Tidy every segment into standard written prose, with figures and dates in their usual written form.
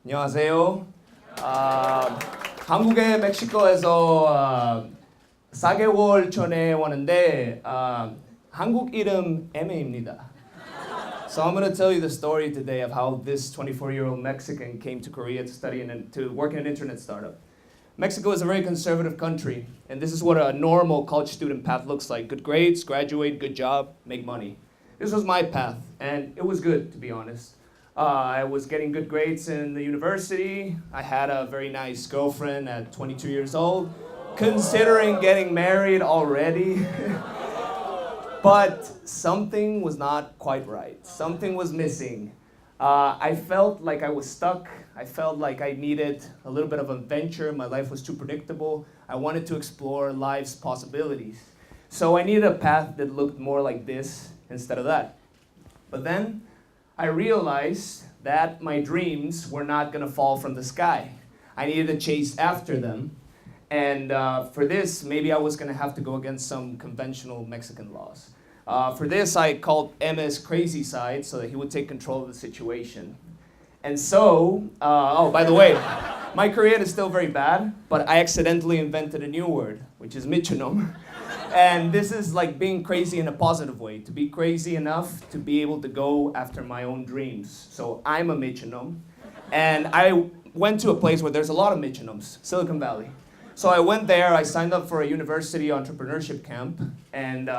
안녕하세요. 한국의 멕시코에서 4개월 전에 왔는데 한국 이름 애매입니다. So I'm going to tell you the story today of how this 24-year-old Mexican came to Korea to study and to work in an internet startup. Mexico is a very conservative country, and this is what a normal college student path looks like. Good grades, graduate, good job, make money. This was my path, and it was good, to be honest. I was getting good grades in the university. I had a very nice girlfriend at 22 years old, considering getting married already. But something was not quite right. Something was missing. I felt like I was stuck. I felt like I needed a little bit of adventure. My life was too predictable. I wanted to explore life's possibilities. So I needed a path that looked more like this instead of that. But then I realized that my dreams were not going to fall from the sky. I needed to chase after them. And for this, maybe I was going to have to go against some conventional Mexican laws. For this, I called Emma's crazy side so that he would take control of the situation. And so, oh, by the way, my Korean is still very bad, but I accidentally invented a new word, which is michonom. And this is like being crazy in a positive way, to be crazy enough to be able to go after my own dreams. So I'm a michonom. And I went to a place where there's a lot of michonoms, Silicon Valley. So I went there, I signed up for a university entrepreneurship camp, and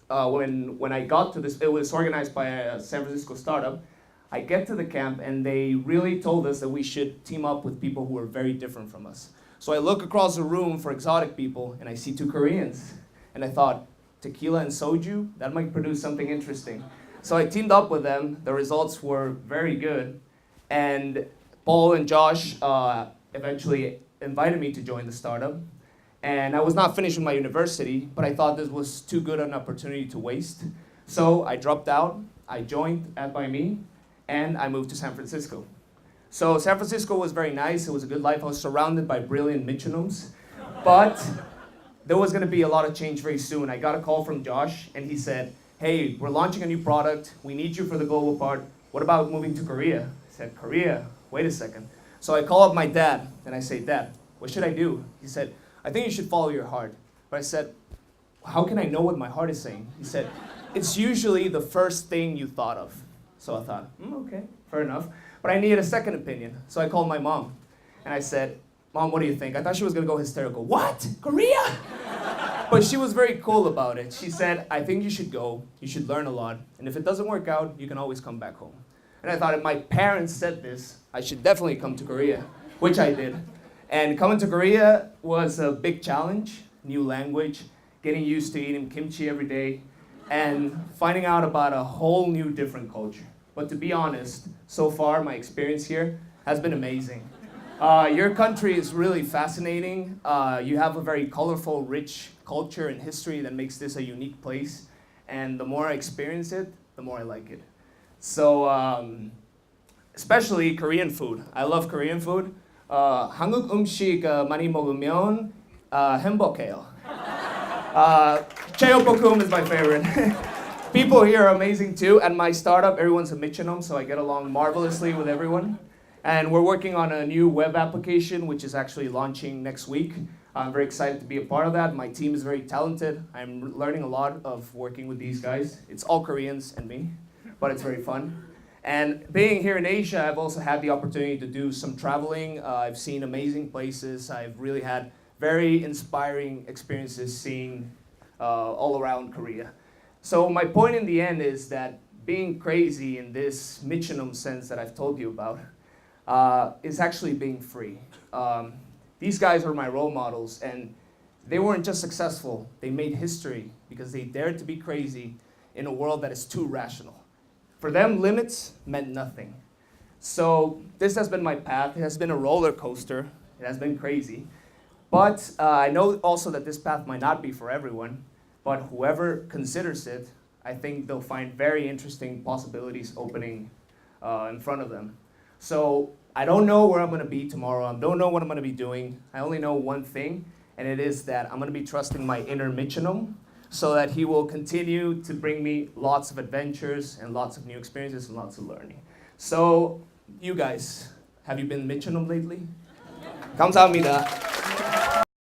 when I got to this, it was organized by a San Francisco startup. I get to the camp, and they really told us that we should team up with people who are very different from us. So I look across the room for exotic people, and I see two Koreans. And I thought, tequila and soju, that might produce something interesting. So I teamed up with them. The results were very good. And Paul and Josh eventually invited me to join the startup. And I was not finished with my university, but I thought this was too good an opportunity to waste. So I dropped out, I joined by me, and I moved to San Francisco. So San Francisco was very nice, it was a good life. I was surrounded by brilliant michonoms, but there was gonna be a lot of change very soon. I got a call from Josh, and he said, hey, we're launching a new product, we need you for the global part, what about moving to Korea? I said, Korea? Wait a second. So I call up my dad, and I say, Dad, what should I do? He said, I think you should follow your heart. But I said, how can I know what my heart is saying? He said, it's usually the first thing you thought of. So I thought, okay, fair enough. But I needed a second opinion. So I called my mom. And I said, Mom, what do you think? I thought she was going to go hysterical. What? Korea? But she was very cool about it. She said, I think you should go. You should learn a lot. And if it doesn't work out, you can always come back home. And I thought, if my parents said this, I should definitely come to Korea, which I did. And coming to Korea was a big challenge, new language, getting used to eating kimchi every day, and finding out about a whole new different culture. But to be honest, so far my experience here has been amazing. Your country is really fascinating. You have a very colorful, rich culture and history that makes this a unique place. And the more I experience it, the more I like it. So, especially Korean food. I love Korean food. 한국 음식 많이 먹으면 행복해요. 제육볶음 is my favorite. People here are amazing too. At my startup, everyone's a metronome, so I get along marvelously with everyone. And we're working on a new web application, which is actually launching next week. I'm very excited to be a part of that. My team is very talented. I'm learning a lot of working with these guys. It's all Koreans and me, but it's very fun. And being here in Asia, I've also had the opportunity to do some traveling. I've seen amazing places. I've really had very inspiring experiences seeing all around Korea. So my point in the end is that being crazy in this metronome sense that I've told you about is actually being free. These guys are my role models, and they weren't just successful. They made history because they dared to be crazy in a world that is too rational. For them, limits meant nothing. So this has been my path. It has been a roller coaster. It has been crazy. But I know also that this path might not be for everyone. But whoever considers it, I think they'll find very interesting possibilities opening in front of them. So I don't know where I'm going to be tomorrow. I don't know what I'm going to be doing. I only know one thing, and it is that I'm going to be trusting my inner metronome so that he will continue to bring me lots of adventures and lots of new experiences and lots of learning. So you guys, Have you been metronome lately? 감사합니다.